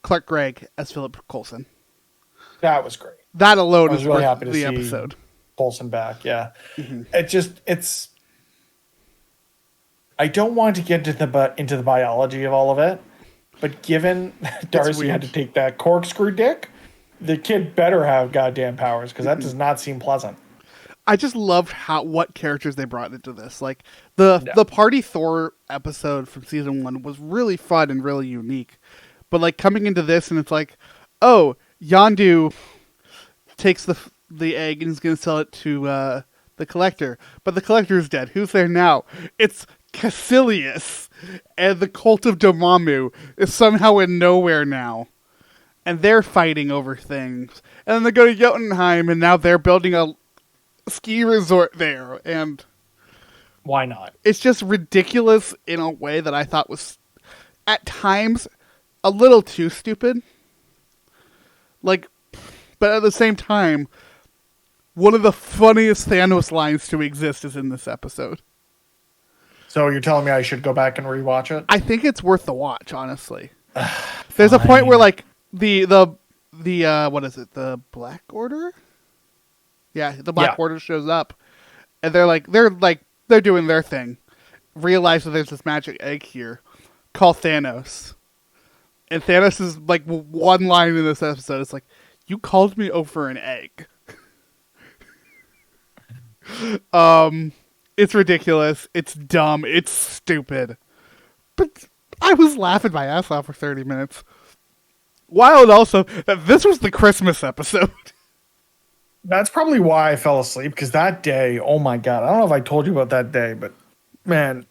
Speaker 3: Clark Gregg as Philip Coulson.
Speaker 4: That was great.
Speaker 3: That alone is
Speaker 4: really
Speaker 3: worth
Speaker 4: happy to
Speaker 3: the
Speaker 4: see
Speaker 3: episode.
Speaker 4: Coulson back, yeah. It's. I don't want to get into the biology of all of it, but given Darcy had to take that corkscrew dick, the kid better have goddamn powers because that does not seem pleasant.
Speaker 3: I just loved what characters they brought into this. Like the Party Thor episode from season 1 was really fun and really unique. But like coming into this and it's like, oh, Yondu takes the egg and is going to sell it to the Collector. But the Collector is dead. Who's there now? It's Caecilius. And the Cult of Dormammu is somehow in nowhere now. And they're fighting over things. And then they go to Jotunheim and now they're building a ski resort there. And
Speaker 4: why not?
Speaker 3: It's just ridiculous in a way that I thought was at times a little too stupid. Like, but at the same time, one of the funniest Thanos lines to exist is in this episode.
Speaker 4: So you're telling me I should go back and rewatch it?
Speaker 3: I think it's worth the watch, honestly. There's a point where like the the what is it? The Black Order? Yeah, the Black
Speaker 4: Yeah.
Speaker 3: Order shows up, and they're doing their thing. Realize that there's this magic egg here, call Thanos, and Thanos is like one line in this episode. It's like, "You called me over an egg." It's ridiculous. It's dumb. It's stupid. But I was laughing my ass off for 30 minutes. Wild also that this was the Christmas episode.
Speaker 4: That's probably why I fell asleep, because that day, oh my God, I don't know if I told you about that day, but man,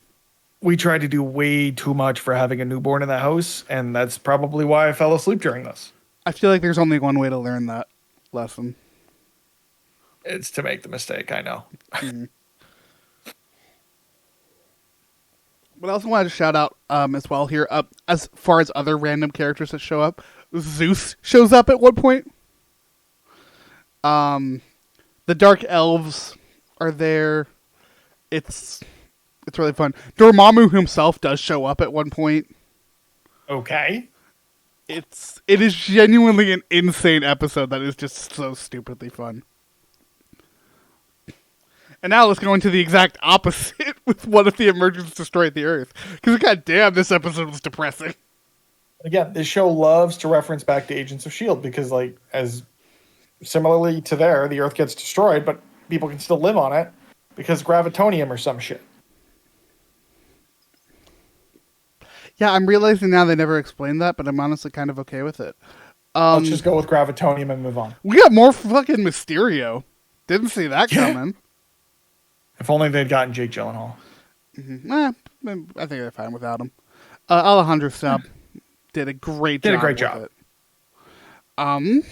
Speaker 4: we tried to do way too much for having a newborn in the house, and that's probably why I fell asleep during this.
Speaker 3: I feel like there's only one way to learn that lesson.
Speaker 4: It's to make the mistake, I know.
Speaker 3: But I also wanted to shout out as well here, as far as other random characters that show up, Zeus shows up at one point. The Dark Elves are there. It's really fun. Dormammu himself does show up at one point.
Speaker 4: Okay.
Speaker 3: It is genuinely an insane episode that is just so stupidly fun. And now let's go into the exact opposite with what if the emergence destroyed the Earth. Because goddamn, this episode was depressing.
Speaker 4: Again, this show loves to reference back to Agents of S.H.I.E.L.D. because, like, as similarly to there, the Earth gets destroyed, but people can still live on it because gravitonium or some shit.
Speaker 3: Yeah, I'm realizing now they never explained that, but I'm honestly kind of okay with it.
Speaker 4: Let's just go with gravitonium and move on.
Speaker 3: We got more fucking Mysterio. Didn't see that
Speaker 4: Yeah.
Speaker 3: coming.
Speaker 4: If only they'd gotten Jake Gyllenhaal.
Speaker 3: I think they're fine without him. Alejandro Stubb did a great job. With it.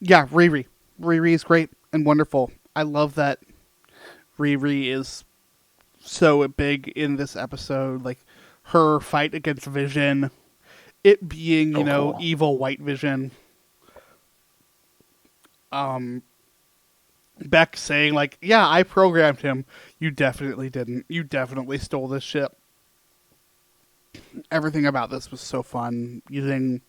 Speaker 3: Yeah, Riri. Riri is great and wonderful. I love that Riri is so big in this episode. Like, her fight against Vision, it being,
Speaker 4: Cool.
Speaker 3: evil White Vision. Beck saying, like, yeah, I programmed him. You definitely didn't. You definitely stole this shit. Everything about this was so fun. Using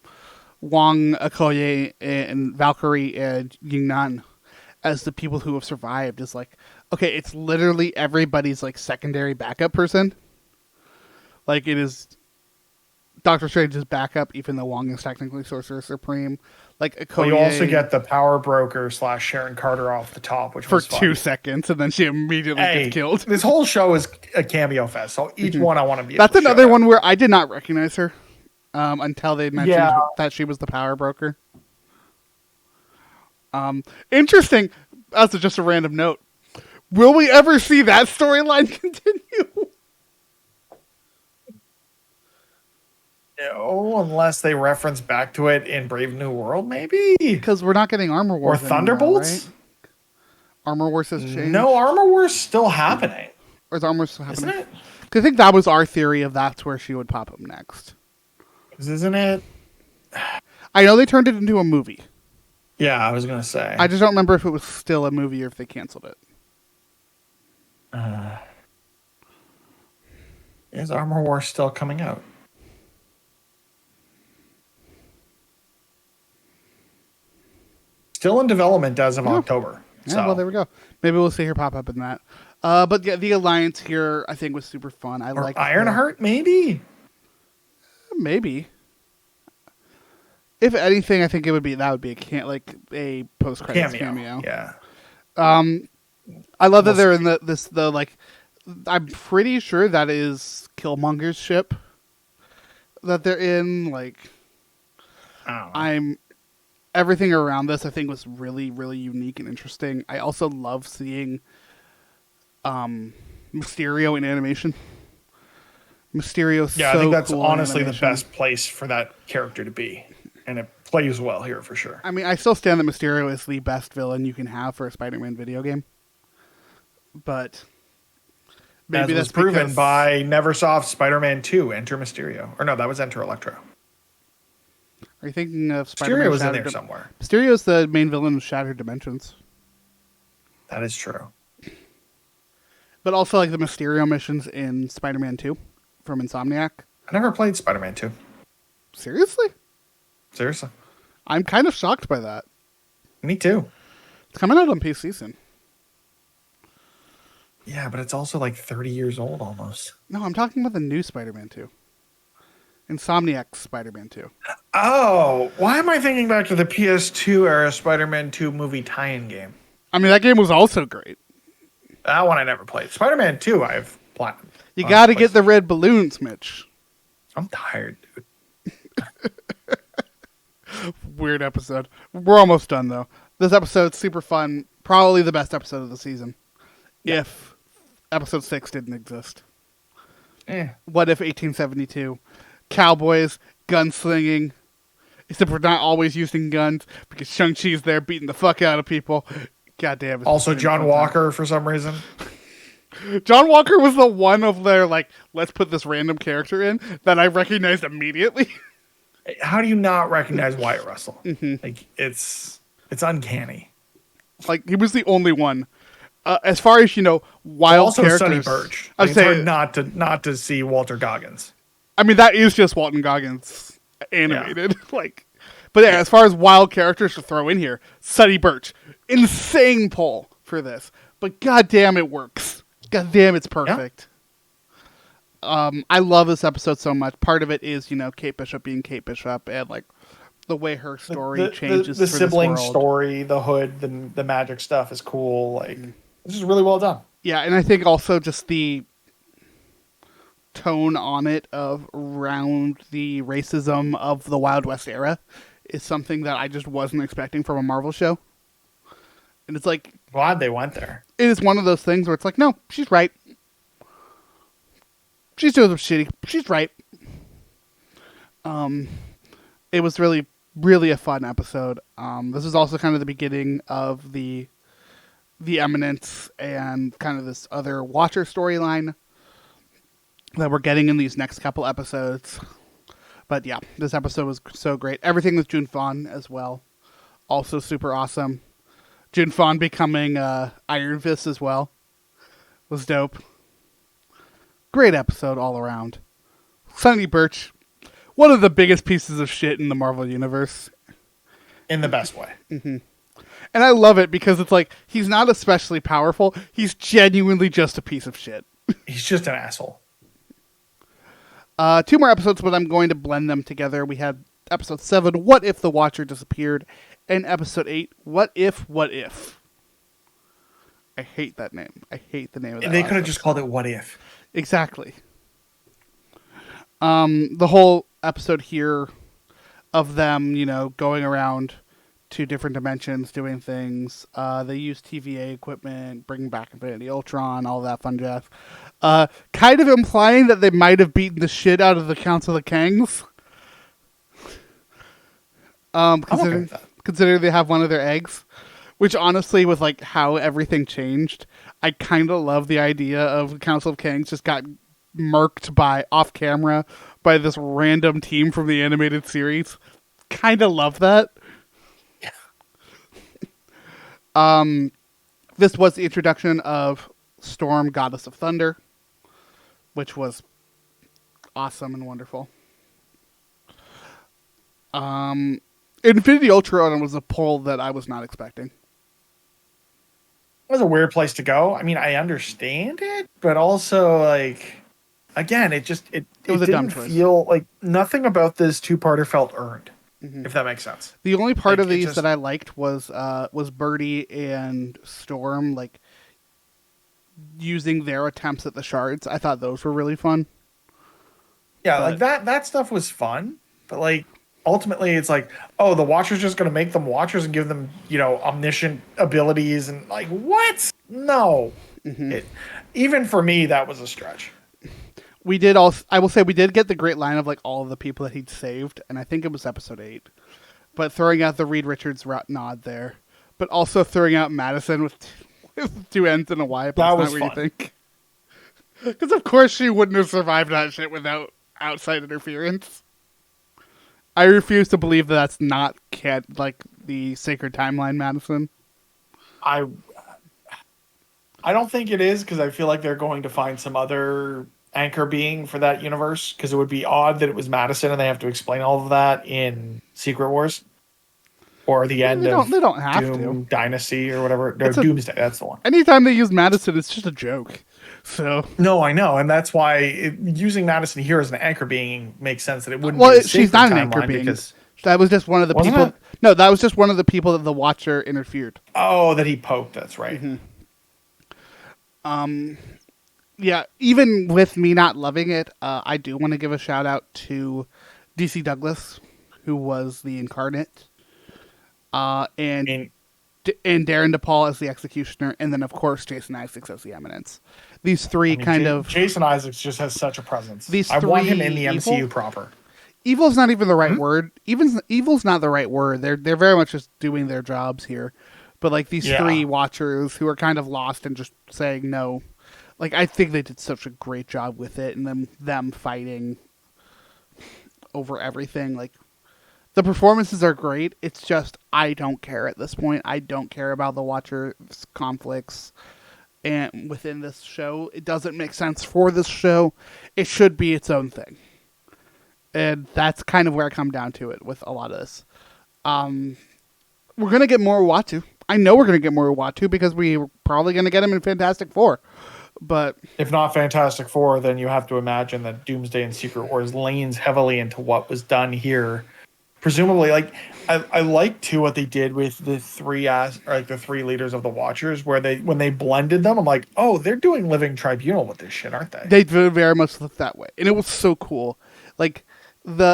Speaker 3: Wong, Okoye, and Valkyrie and Yingnan as the people who have survived is like, okay, it's literally everybody's, like, secondary backup person. Like, it is Doctor Strange's backup, even though Wong is technically Sorcerer Supreme. Like, Okoye...
Speaker 4: Well, you also get the power broker / Sharon Carter off the top, which
Speaker 3: for
Speaker 4: was fun.
Speaker 3: 2 seconds, and then she immediately gets killed.
Speaker 4: This whole show is a cameo fest, so each one I want to be.
Speaker 3: That's
Speaker 4: able to
Speaker 3: another
Speaker 4: shout
Speaker 3: one where I did not recognize her until they mentioned
Speaker 4: Yeah.
Speaker 3: that she was the power broker. Interesting. That's just a random note. Will we ever see that storyline continue?
Speaker 4: No, unless they reference back to it in Brave New World, maybe.
Speaker 3: Because we're not getting Armor
Speaker 4: Or
Speaker 3: Wars anymore,
Speaker 4: Thunderbolts.
Speaker 3: right? Armor Wars has changed.
Speaker 4: No, Armor Wars still happening,
Speaker 3: Or is Armor Wars still
Speaker 4: isn't
Speaker 3: happening?
Speaker 4: it?
Speaker 3: 'Cause I think that was our theory of that's where she would pop up next.
Speaker 4: Isn't it?
Speaker 3: I know they turned it into a movie.
Speaker 4: Yeah, I was gonna say.
Speaker 3: I just don't remember if it was still a movie or if they canceled it.
Speaker 4: Is Armor Wars still coming out? Still in development as of October.
Speaker 3: Yeah,
Speaker 4: So
Speaker 3: well, there we go. Maybe we'll see her pop up in that. But yeah, the alliance here I think was super fun. I
Speaker 4: or
Speaker 3: like
Speaker 4: Ironheart, maybe.
Speaker 3: maybe. If anything, I think it would be a post credits cameo.
Speaker 4: Yeah.
Speaker 3: I love that they're in I'm pretty sure that is Killmonger's ship that they're in. Like,
Speaker 4: I don't know.
Speaker 3: Everything around this I think was really, really unique and interesting. I also love seeing Mysterio in animation. Mysterio's
Speaker 4: Yeah,
Speaker 3: so
Speaker 4: I think that's
Speaker 3: cool in
Speaker 4: honestly the
Speaker 3: animation.
Speaker 4: best place for that character to be. And it plays well here for sure.
Speaker 3: I mean, I still stand that Mysterio is the best villain you can have for a Spider-Man video game. But maybe
Speaker 4: As
Speaker 3: that's
Speaker 4: was proven
Speaker 3: because-
Speaker 4: by Neversoft Spider-Man 2, Enter Mysterio. Or no, that was Enter Electro.
Speaker 3: Are you thinking of Spider-Man?
Speaker 4: Mysterio was in
Speaker 3: Shattered
Speaker 4: there somewhere.
Speaker 3: Mysterio's the main villain of Shattered Dimensions.
Speaker 4: That is true.
Speaker 3: But also like the Mysterio missions in Spider-Man 2 from Insomniac.
Speaker 4: I never played Spider-Man 2.
Speaker 3: Seriously?
Speaker 4: Seriously.
Speaker 3: I'm kind of shocked by that.
Speaker 4: Me too.
Speaker 3: It's coming out on PC soon.
Speaker 4: Yeah, but it's also like 30 years old almost.
Speaker 3: No, I'm talking about the new Spider-Man 2. Insomniac's Spider-Man 2.
Speaker 4: Oh, why am I thinking back to the PS2 era Spider-Man 2 movie tie-in game?
Speaker 3: I mean, that game was also great.
Speaker 4: That one I never played. Spider-Man 2 I've platinum.
Speaker 3: You got to get the red balloons, Mitch.
Speaker 4: I'm tired, dude.
Speaker 3: Weird episode. We're almost done, though. This episode's super fun. Probably the best episode of the season. If episode 6 didn't exist. What if 1872? Cowboys, gunslinging. Except we're not always using guns because Shang-Chi's there beating the fuck out of people. God damn it.
Speaker 4: Also, John Walker for some reason.
Speaker 3: John Walker was the one of their, like, let's put this random character in that I recognized immediately.
Speaker 4: How do you not recognize Wyatt Russell?
Speaker 3: Mm-hmm.
Speaker 4: Like, it's uncanny.
Speaker 3: Like, he was the only one. As far as, wild
Speaker 4: also
Speaker 3: characters.
Speaker 4: Sonny Birch.
Speaker 3: I'd
Speaker 4: It's
Speaker 3: say,
Speaker 4: hard not to see Walter Goggins.
Speaker 3: I mean, that is just Walton Goggins animated. But yeah, as far as wild characters to throw in here, Sonny Birch. Insane pull for this. But goddamn, it works. Goddamn, it's perfect. Yeah. I love this episode so much. Part of it is, Kate Bishop being Kate Bishop and, like, the way her story changes.
Speaker 4: The
Speaker 3: for
Speaker 4: sibling
Speaker 3: this world.
Speaker 4: story, the hood, the magic stuff is cool. Like, this is really well done.
Speaker 3: Yeah, and I think also just the tone on it of around the racism of the Wild West era is something that I just wasn't expecting from a Marvel show. And it's like,
Speaker 4: Glad they went there.
Speaker 3: it is one of those things where it's like, no, she's right. She's doing some shitty. She's right. It was really, really a fun episode. This is also kind of the beginning of the Eminence and kind of this other Watcher storyline that we're getting in these next couple episodes. But yeah, this episode was so great. Everything with June Fawn as well. Also super awesome. June Fawn becoming Iron Fist as well was dope. Great episode all around. Sonny Birch, one of the biggest pieces of shit in the Marvel Universe.
Speaker 4: In the best way.
Speaker 3: Mm-hmm. And I love it because it's like, he's not especially powerful. He's genuinely just a piece of shit.
Speaker 4: He's just an asshole.
Speaker 3: 2 more episodes, but I'm going to blend them together. We had episode 7, What If the Watcher Disappeared? And episode 8, What If, What If? I hate that name. I hate the name of that.
Speaker 4: They could have just called it What If.
Speaker 3: Exactly. The whole episode here of them, going around to different dimensions, doing things. They use TVA equipment, bringing back Infinity Ultron, all that fun jazz. Kind of implying that they might have beaten the shit out of the Council of Kangs. Considering they have one of their eggs. Which honestly, with like how everything changed, I kind of love the idea of Council of Kangs just got murked off camera by this random team from the animated series. Kind of love that. This was the introduction of Storm, Goddess of Thunder, which awesome and wonderful. Infinity Ultron was a pull that I was not expecting.
Speaker 4: It was a weird place to go. I mean, I understand it, but also, like, again, it was a dumb
Speaker 3: choice.
Speaker 4: Feel like nothing about this two-parter felt earned, if that makes sense.
Speaker 3: The only part of these that I liked was Birdie and Storm, like, using their attempts at the shards. I thought those were really fun.
Speaker 4: Yeah, like that stuff was fun, but like ultimately it's like, oh, the Watcher's just going to make them Watchers and give them, omniscient abilities and like, what? No. Even for me, that was a stretch.
Speaker 3: I will say we did get the great line of like all of the people that he'd saved, and I think it was episode 8. But throwing out the Reed Richards nod there, but also throwing out Madison with 2 N's and a Y. But
Speaker 4: that
Speaker 3: was
Speaker 4: was
Speaker 3: not what
Speaker 4: fun.
Speaker 3: you think. Because of course she wouldn't have survived that shit without outside interference. I refuse to believe that's not like the Sacred Timeline Madison.
Speaker 4: I don't think it is, because I feel like they're going to find some other anchor being for that universe, because it would be odd that it was Madison and they have to explain all of that in Secret Wars. or the end of
Speaker 3: They don't have
Speaker 4: Doom
Speaker 3: to.
Speaker 4: Dynasty or whatever. No,
Speaker 3: It's a-
Speaker 4: Doomsday. That's the one.
Speaker 3: Anytime they use Madison, it's just a joke. So,
Speaker 4: No, I know, and that's why using Madison here as an anchor being makes sense that it wouldn't.
Speaker 3: well,
Speaker 4: be a
Speaker 3: she's
Speaker 4: sacred
Speaker 3: not an anchor
Speaker 4: timeline
Speaker 3: being.
Speaker 4: because
Speaker 3: That was just one of the
Speaker 4: Wasn't
Speaker 3: people.
Speaker 4: it?
Speaker 3: No, that was just one of the people that the Watcher interfered.
Speaker 4: that he poked. That's right.
Speaker 3: Yeah, even with me not loving it, I do want to give a shout out to DC Douglas, who was the Incarnate, and
Speaker 4: I mean,
Speaker 3: and Darren DePaul as the Executioner, and then of course Jason Isaacs as the Eminence. These three kind of
Speaker 4: Jason Isaacs just has such a presence.
Speaker 3: These
Speaker 4: I want him
Speaker 3: three
Speaker 4: in the
Speaker 3: evil?
Speaker 4: MCU proper.
Speaker 3: evil's not even the right word. Evil's not the right word. They're very much just doing their jobs here. But like these
Speaker 4: Yeah.
Speaker 3: three Watchers who are kind of lost and just saying no. Like I think they did such a great job with it, and then them fighting over everything. Like the performances are great. It's just I don't care at this point. I don't care about the Watchers conflicts and within this show. It doesn't make sense for this show. It should be its own thing. And that's kind of where I come down to it with a lot of this. We're going to get more Uatu. I know we're going to get more Uatu because we're probably going to get him in Fantastic Four. But
Speaker 4: If not Fantastic Four, then you have to imagine that Doomsday and Secret Wars leans heavily into what was done here. Presumably, like I like too what they did with the the three leaders of the Watchers, where when they blended them, I'm like, oh, they're doing Living Tribunal with this shit, aren't they?
Speaker 3: they very much look that way. And it was so cool. Like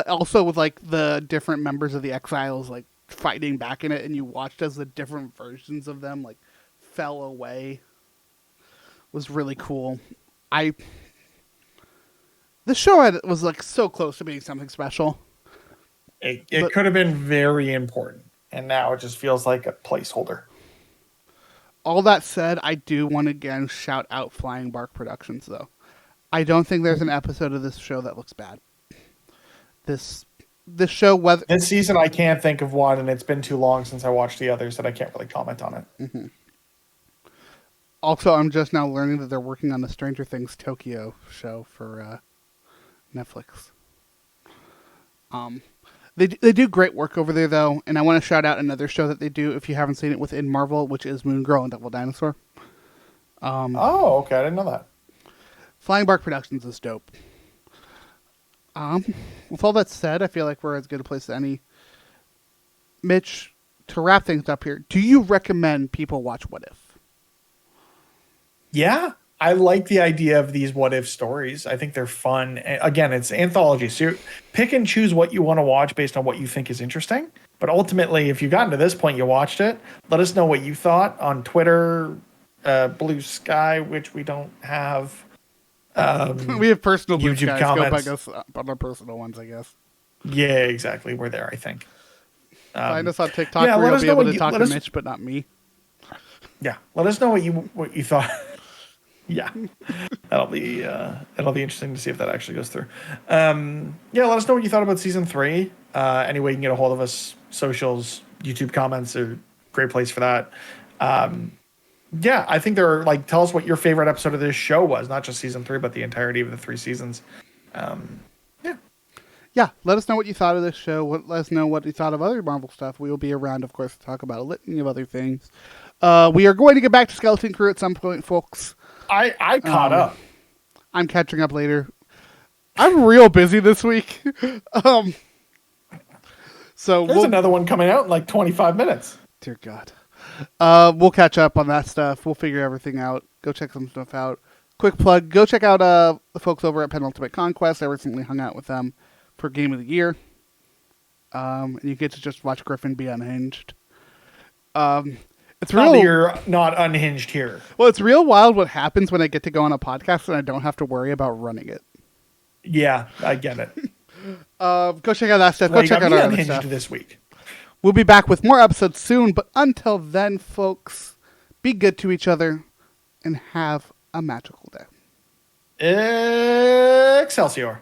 Speaker 3: also with like the different members of the Exiles like fighting back in it, and you watched as the different versions of them like fell away. Was really cool. The show was like so close to being something special.
Speaker 4: It could have been very important, and now it just feels like a placeholder.
Speaker 3: All that said, I do want to again shout out Flying Bark Productions though. I don't think there's an episode of this show that looks bad. This show, whether
Speaker 4: This season, I can't think of one, and it's been too long since I watched the others that I can't really comment on it.
Speaker 3: also I'm just now learning that they're working on the Stranger Things Tokyo show for Netflix. They do great work over there though, and I want to shout out another show that they do if you haven't seen it within Marvel, which is Moon Girl and Devil Dinosaur.
Speaker 4: Oh, okay, I didn't know that.
Speaker 3: Flying Bark Productions is dope. With all that said, I feel like we're as good a place as any. Mitch, to wrap things up here, do you recommend people watch What If?
Speaker 4: Yeah, I like the idea of these what if stories. I think they're fun. Again, it's anthology, so you pick and choose what you want to watch based on what you think is interesting. But ultimately, if you've gotten to this point, you watched it. Let us know what you thought on Twitter, Blue Sky, which we don't have.
Speaker 3: We have personal Blue
Speaker 4: YouTube
Speaker 3: Skies.
Speaker 4: comments.
Speaker 3: Go by us on our personal ones, I guess.
Speaker 4: Yeah, exactly. We're there, I think.
Speaker 3: Find us on TikTok
Speaker 4: yeah,
Speaker 3: where
Speaker 4: let
Speaker 3: you'll
Speaker 4: us
Speaker 3: be
Speaker 4: know
Speaker 3: able
Speaker 4: what
Speaker 3: to
Speaker 4: you-
Speaker 3: talk
Speaker 4: let
Speaker 3: to
Speaker 4: us-
Speaker 3: Mitch, but not me.
Speaker 4: Yeah, let us know what you thought. Yeah, it'll be interesting to see if that actually goes through. Yeah, let us know what you thought about season 3. Any way you can get a hold of us, socials, YouTube comments are a great place for that. Yeah, I think there are tell us what your favorite episode of this show was, not just season 3, but the entirety of the 3 seasons.
Speaker 3: Yeah, let us know what you thought of this show. Let us know what you thought of other Marvel stuff. We will be around, of course, to talk about a litany of other things. We are going to get back to Skeleton Crew at some point, folks.
Speaker 4: I caught up.
Speaker 3: I'm catching up later. I'm real busy this week. So
Speaker 4: There's another one coming out in 25 minutes.
Speaker 3: Dear God. We'll catch up on that stuff. We'll figure everything out. Go check some stuff out. Quick plug. Go check out the folks over at Penultimate Conquest. I recently hung out with them for Game of the Year. And you get to just watch Griffin be unhinged. It's
Speaker 4: Not that
Speaker 3: real.
Speaker 4: you're not unhinged here.
Speaker 3: Well, it's real wild what happens when I get to go on a podcast and I don't have to worry about running it.
Speaker 4: Yeah, I get it.
Speaker 3: Go check out that stuff.
Speaker 4: Well,
Speaker 3: Go
Speaker 4: you
Speaker 3: check
Speaker 4: got
Speaker 3: out
Speaker 4: me
Speaker 3: our other
Speaker 4: unhinged
Speaker 3: stuff.
Speaker 4: this week.
Speaker 3: We'll be back with more episodes soon, but until then, folks, be good to each other and have a magical day.
Speaker 4: Excelsior.